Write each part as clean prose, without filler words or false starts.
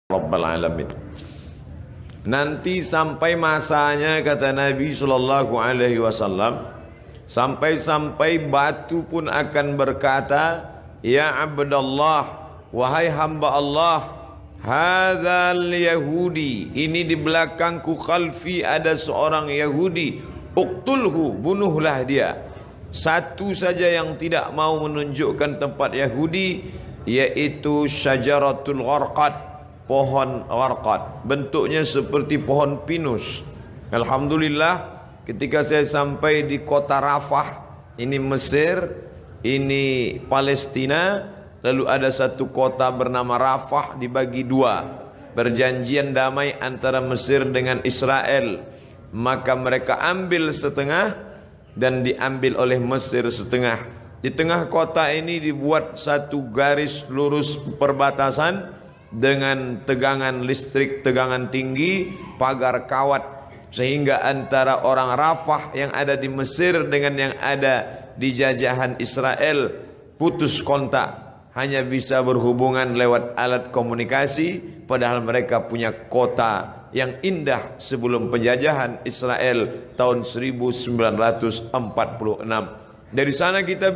Rabbal Alamin. Nanti sampai masanya, kata Nabi Sallallahu Alaihi Wasallam, sampai batu pun akan berkata, ya Abdallah, wahai hamba Allah, hadzal Yahudi, ini di belakangku khalfi ada seorang Yahudi, uqtulhu, bunuhlah dia. Satu saja yang tidak mau menunjukkan tempat Yahudi, yaitu syajaratul gharqad, pohon gharqad, bentuknya seperti pohon pinus. Alhamdulillah, ketika saya sampai di kota Rafah, ini Mesir, ini Palestina, lalu ada satu kota bernama Rafah dibagi dua, perjanjian damai antara Mesir dengan Israel, maka mereka ambil setengah dan diambil oleh Mesir setengah. Di tengah kota ini dibuat satu garis lurus perbatasan dengan tegangan listrik, tegangan tinggi, pagar kawat, sehingga antara orang Rafah yang ada di Mesir dengan yang ada di jajahan Israel putus kontak, hanya bisa berhubungan lewat alat komunikasi, padahal mereka punya kota yang indah sebelum penjajahan Israel tahun 1946. Dari sana kita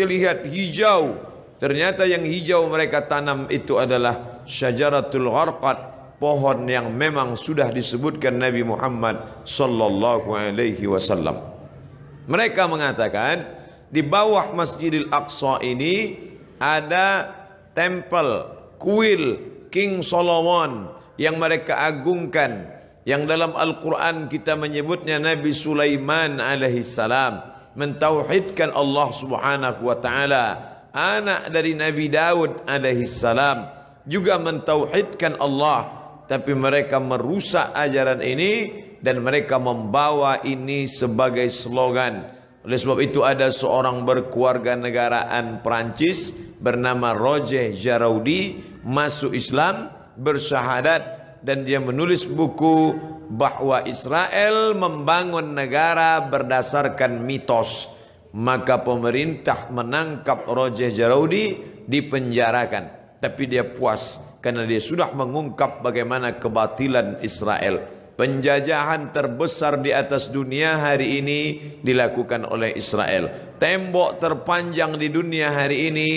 lihat hijau. Ternyata yang hijau mereka tanam itu adalah syajaratul gharqad, pohon yang memang sudah disebutkan Nabi Muhammad sallallahu alaihi wasallam. Mereka mengatakan di bawah Masjidil Aqsa ini ada tempel kuil King Solomon yang mereka agungkan, yang dalam Al-Quran kita menyebutnya Nabi Sulaiman alaihissalam mentauhidkan Allah subhanahu wa ta'ala, anak dari Nabi Daud alaihissalam juga mentauhidkan Allah, tapi mereka merusak ajaran ini dan mereka membawa ini sebagai slogan. Oleh sebab itu ada seorang berkeluarga negaraan Perancis bernama Roger Jaraudi masuk Islam, bersyahadat, dan dia menulis buku bahwa Israel membangun negara berdasarkan mitos. Maka pemerintah menangkap Roger Jaraudi, dipenjarakan, tapi dia puas karena dia sudah mengungkap bagaimana kebatilan Israel. Penjajahan terbesar di atas dunia hari ini dilakukan oleh Israel. Tembok terpanjang di dunia hari ini,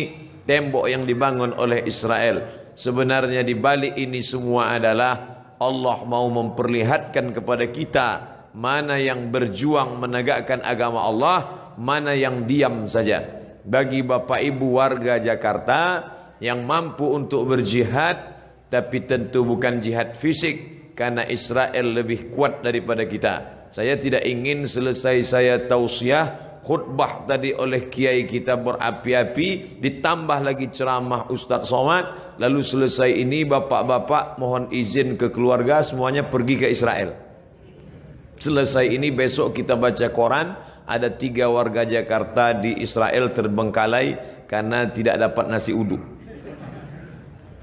tembok yang dibangun oleh Israel. Sebenarnya di balik ini semua adalah Allah mau memperlihatkan kepada kita mana yang berjuang menegakkan agama Allah, mana yang diam saja. Bagi Bapak Ibu warga Jakarta yang mampu untuk berjihad, tapi tentu bukan jihad fisik, karena Israel lebih kuat daripada kita. Saya tidak ingin selesai saya tausiah khutbah tadi oleh kiai kita berapi-api, ditambah lagi ceramah Ustadz Somad, lalu selesai ini bapak-bapak mohon izin ke keluarga semuanya pergi ke Israel. Selesai ini besok kita baca Quran, ada 3 warga Jakarta di Israel terbengkalai karena tidak dapat nasi uduk.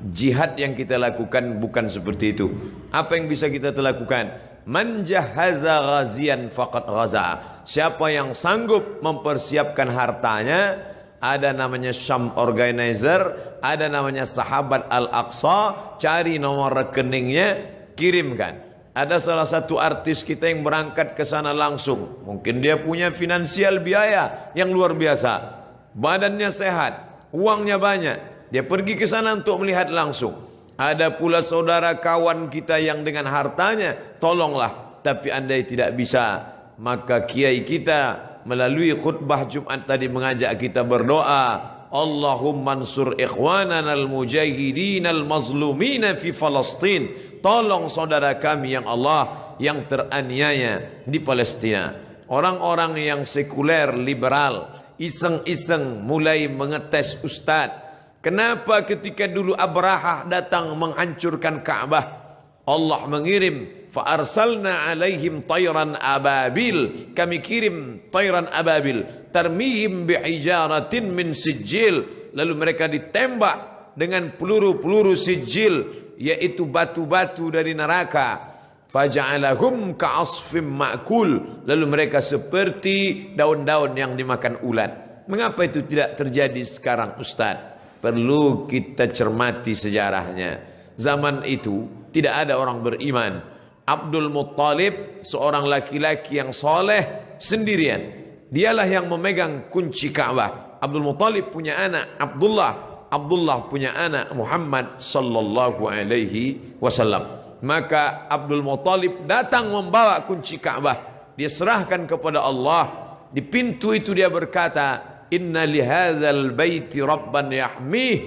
Jihad yang kita lakukan bukan seperti itu. Apa yang bisa kita lakukan? Man jahaza ghazian faqad ghaza. Siapa yang sanggup mempersiapkan hartanya, ada namanya Syam Organizer, ada namanya Sahabat Al-Aqsa, cari nomor rekeningnya, kirimkan. Ada salah satu artis kita yang berangkat ke sana langsung. Mungkin dia punya finansial biaya yang luar biasa, badannya sehat, uangnya banyak, dia pergi ke sana untuk melihat langsung. Ada pula saudara kawan kita yang dengan hartanya, tolonglah, tapi andai tidak bisa, maka kiai kita melalui khutbah Jumat tadi mengajak kita berdoa, Allahumma ansur ikhwanana al-mujahidin al-mazlumina fi Palestin. Tolong saudara kami yang Allah yang teraniaya di Palestina. Orang-orang yang sekuler, liberal, iseng-iseng mulai mengetes ustadz. Kenapa ketika dulu Abrahah datang menghancurkan Ka'bah, Allah mengirim fa arsalna alaihim tayran ababil, kami kirim tayran ababil tarmihim bihijaratin min sijil, lalu mereka ditembak dengan peluru-peluru sijil, yaitu batu-batu dari neraka. Faja'alahum ka'asfim ma'kul, lalu mereka seperti daun-daun yang dimakan ulat. Mengapa itu tidak terjadi sekarang Ustaz? Perlu kita cermati sejarahnya. Zaman itu tidak ada orang beriman. Abdul Muttalib seorang laki-laki yang soleh sendirian. Dialah yang memegang kunci Ka'bah. Abdul Muttalib punya anak Abdullah. Abdullah punya anak Muhammad sallallahu alaihi wasallam. Maka Abdul Muttalib datang membawa kunci Ka'bah. Dia serahkan kepada Allah. Di pintu itu dia berkata, "Inna lihadzal baiti rabban yahmih."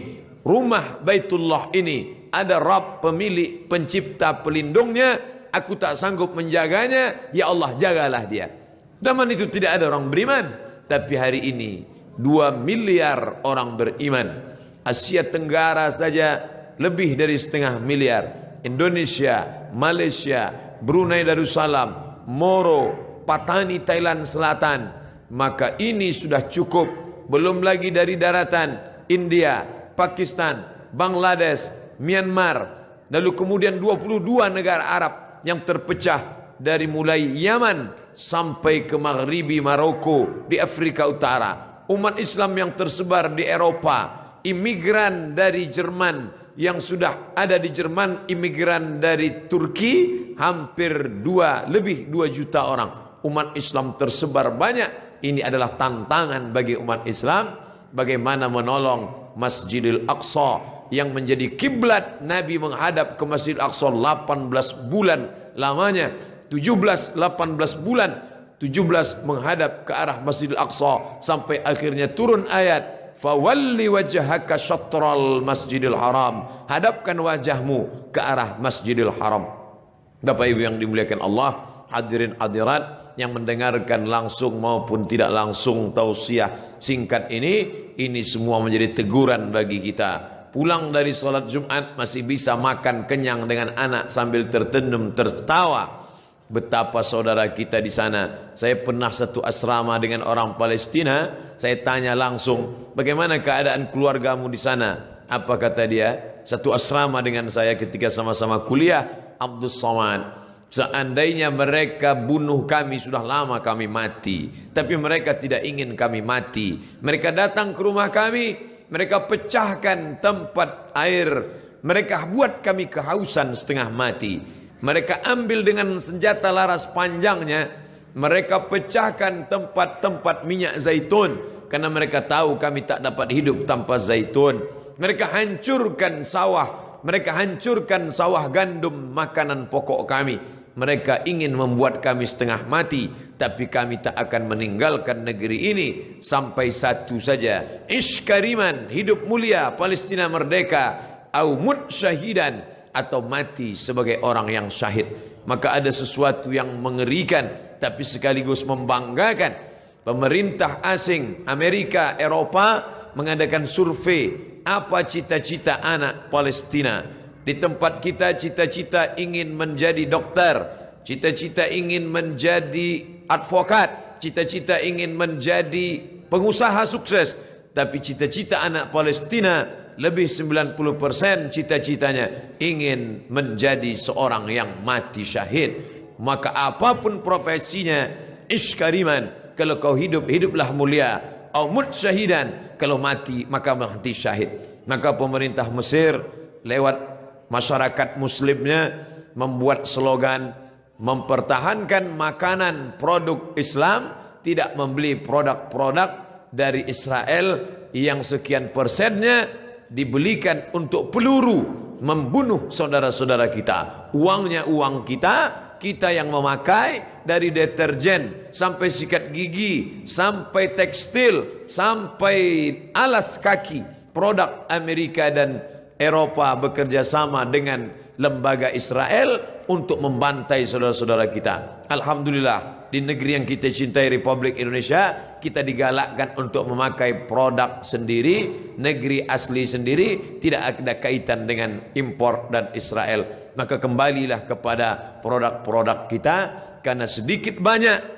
Rumah Baitullah ini ada Rabb, pemilik, pencipta, pelindungnya. Aku tak sanggup menjaganya. Ya Allah, jagalah dia. Zaman itu tidak ada orang beriman. Tapi hari ini 2 miliar orang beriman. Asia Tenggara saja lebih dari 1,5 miliar. Indonesia, Malaysia, Brunei Darussalam, Moro, Patani Thailand Selatan. Maka ini sudah cukup. Belum lagi dari daratan India, Pakistan, Bangladesh, Myanmar. Lalu kemudian 22 negara Arab yang terpecah dari mulai Yaman sampai ke Maghribi Maroko di Afrika Utara. Umat Islam yang tersebar di Eropa. Imigran dari Jerman yang sudah ada di Jerman, imigran dari Turki hampir lebih 2 juta orang. Umat Islam tersebar banyak. Ini adalah tantangan bagi umat Islam bagaimana menolong Masjidil Aqsa yang menjadi kiblat Nabi menghadap ke Masjidil Aqsa 18 bulan lamanya. 18 bulan 17 menghadap ke arah Masjidil Aqsa sampai akhirnya turun ayat fawalli wajhaka syatral Masjidil Haram. Hadapkan wajahmu ke arah Masjidil Haram. Bapak Ibu yang dimuliakan Allah, hadirin hadirat yang mendengarkan langsung maupun tidak langsung tausiah singkat ini semua menjadi teguran bagi kita. Pulang dari sholat Jumat masih bisa makan kenyang dengan anak sambil tertendum tertawa. Betapa saudara kita di sana. Saya pernah satu asrama dengan orang Palestina. Saya tanya langsung, bagaimana keadaan keluargamu di sana? Apa kata dia? Satu asrama dengan saya ketika sama-sama kuliah. Abdul Somad, seandainya mereka bunuh kami, sudah lama kami mati. Tapi mereka tidak ingin kami mati. Mereka datang ke rumah kami, mereka pecahkan tempat air, mereka buat kami kehausan setengah mati. Mereka ambil dengan senjata laras panjangnya, mereka pecahkan tempat-tempat minyak zaitun, karena mereka tahu kami tak dapat hidup tanpa zaitun. Mereka hancurkan sawah, mereka hancurkan sawah gandum, makanan pokok kami. Mereka ingin membuat kami setengah mati, tapi kami tak akan meninggalkan negeri ini sampai satu saja, iskariman, hidup mulia, Palestina merdeka, au mut syahidan, atau mati sebagai orang yang syahid. Maka ada sesuatu yang mengerikan tapi sekaligus membanggakan. Pemerintah asing Amerika, Eropa mengadakan survei apa cita-cita anak Palestina. Di tempat kita cita-cita ingin menjadi dokter, cita-cita ingin menjadi advokat, cita-cita ingin menjadi pengusaha sukses. Tapi cita-cita anak Palestina lebih 90% cita-citanya ingin menjadi seorang yang mati syahid. Maka apapun profesinya, iskariman, kalau kau hidup, hiduplah mulia. Au mut syahidan, kalau mati, maka mati syahid. Maka pemerintah Mesir lewat masyarakat muslimnya membuat slogan mempertahankan makanan produk Islam, tidak membeli produk-produk dari Israel yang sekian persennya dibelikan untuk peluru membunuh saudara-saudara kita. Uangnya uang kita, kita yang memakai, dari deterjen sampai sikat gigi, sampai tekstil, sampai alas kaki. Produk Amerika dan Eropa bekerja sama dengan lembaga Israel untuk membantai saudara-saudara kita. Alhamdulillah, di negeri yang kita cintai, Republik Indonesia, kita digalakkan untuk memakai produk sendiri, negeri asli sendiri, tidak ada kaitan dengan impor dan Israel. Maka kembalilah kepada produk-produk kita, karena sedikit banyak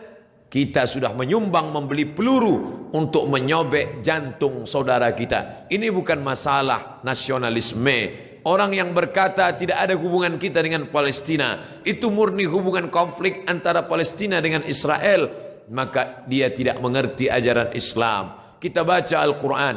kita sudah menyumbang membeli peluru untuk menyobek jantung saudara kita. Ini bukan masalah nasionalisme. Orang yang berkata tidak ada hubungan kita dengan Palestina, itu murni hubungan konflik antara Palestina dengan Israel, maka dia tidak mengerti ajaran Islam. Kita baca Al-Quran,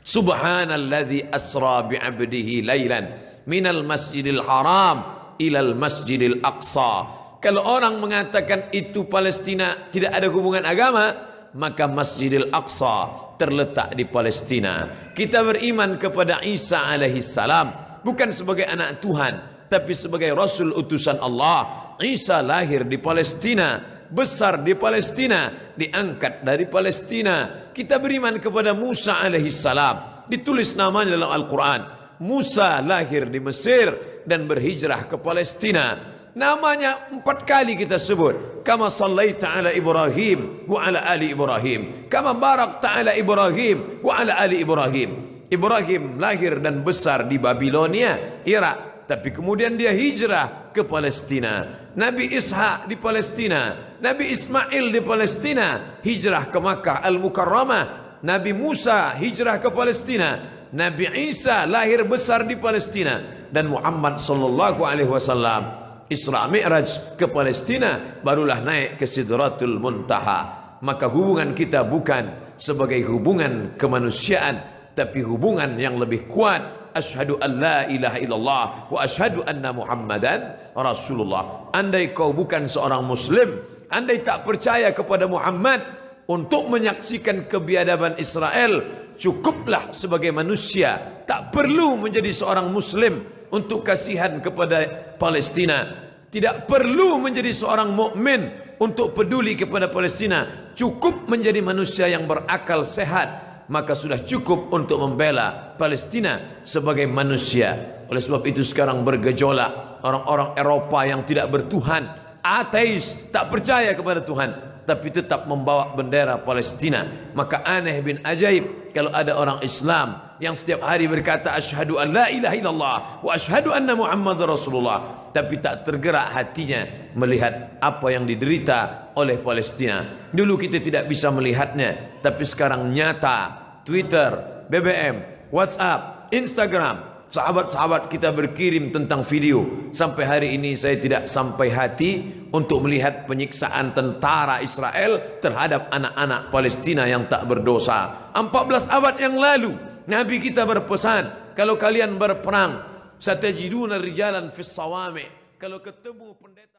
Subhanalladzi asra bi'abdihi laylan minal masjidil haram ilal masjidil aqsa. Kalau orang mengatakan itu Palestina tidak ada hubungan agama, maka Masjidil Aqsa terletak di Palestina. Kita beriman kepada Isa alaihi salam bukan sebagai anak Tuhan, tapi sebagai Rasul utusan Allah. Isa lahir di Palestina, besar di Palestina, diangkat dari Palestina. Kita beriman kepada Musa alaihi salam, ditulis namanya dalam Al-Quran. Musa lahir di Mesir dan berhijrah ke Palestina. Namanya 4 kali kita sebut. Kama sallaita ala Ibrahim wa ala ali Ibrahim, kama barakta ala Ibrahim wa ala ali Ibrahim. Ibrahim lahir dan besar di Babilonia, Irak, tapi kemudian dia hijrah ke Palestina. Nabi Ishak di Palestina, Nabi Ismail di Palestina, hijrah ke Makkah Al-Mukarramah. Nabi Musa hijrah ke Palestina, Nabi Isa lahir besar di Palestina, dan Muhammad sallallahu alaihi wasallam Isra Mi'raj ke Palestina, barulah naik ke Sidratul Muntaha. Maka hubungan kita bukan sebagai hubungan kemanusiaan, tapi hubungan yang lebih kuat. Asyhadu an la ilaha illallah wa asyhadu anna Muhammadan Rasulullah. Andai kau bukan seorang Muslim, andai tak percaya kepada Muhammad, untuk menyaksikan kebiadaban Israel, cukuplah sebagai manusia, tak perlu menjadi seorang Muslim untuk kasihan kepada Palestina. Tidak perlu menjadi seorang mukmin untuk peduli kepada Palestina. Cukup menjadi manusia yang berakal sehat, maka sudah cukup untuk membela Palestina sebagai manusia. Oleh sebab itu sekarang bergejolak orang-orang Eropa yang tidak bertuhan, ateis, tak percaya kepada Tuhan, tapi tetap membawa bendera Palestina. Maka aneh bin ajaib kalau ada orang Islam yang setiap hari berkata asyhadu an la ilaha illallah wa asyhadu anna Muhammadar Rasulullah, tapi tak tergerak hatinya melihat apa yang diderita oleh Palestina. Dulu kita tidak bisa melihatnya, tapi sekarang nyata. Twitter, BBM, WhatsApp, Instagram, sahabat-sahabat kita berkirim tentang video. Sampai hari ini saya tidak sampai hati untuk melihat penyiksaan tentara Israel terhadap anak-anak Palestina yang tak berdosa. 14 abad yang lalu Nabi kita berpesan, kalau kalian berperang, satajiduna rijalan fis sawami, kalau ketemu pendeta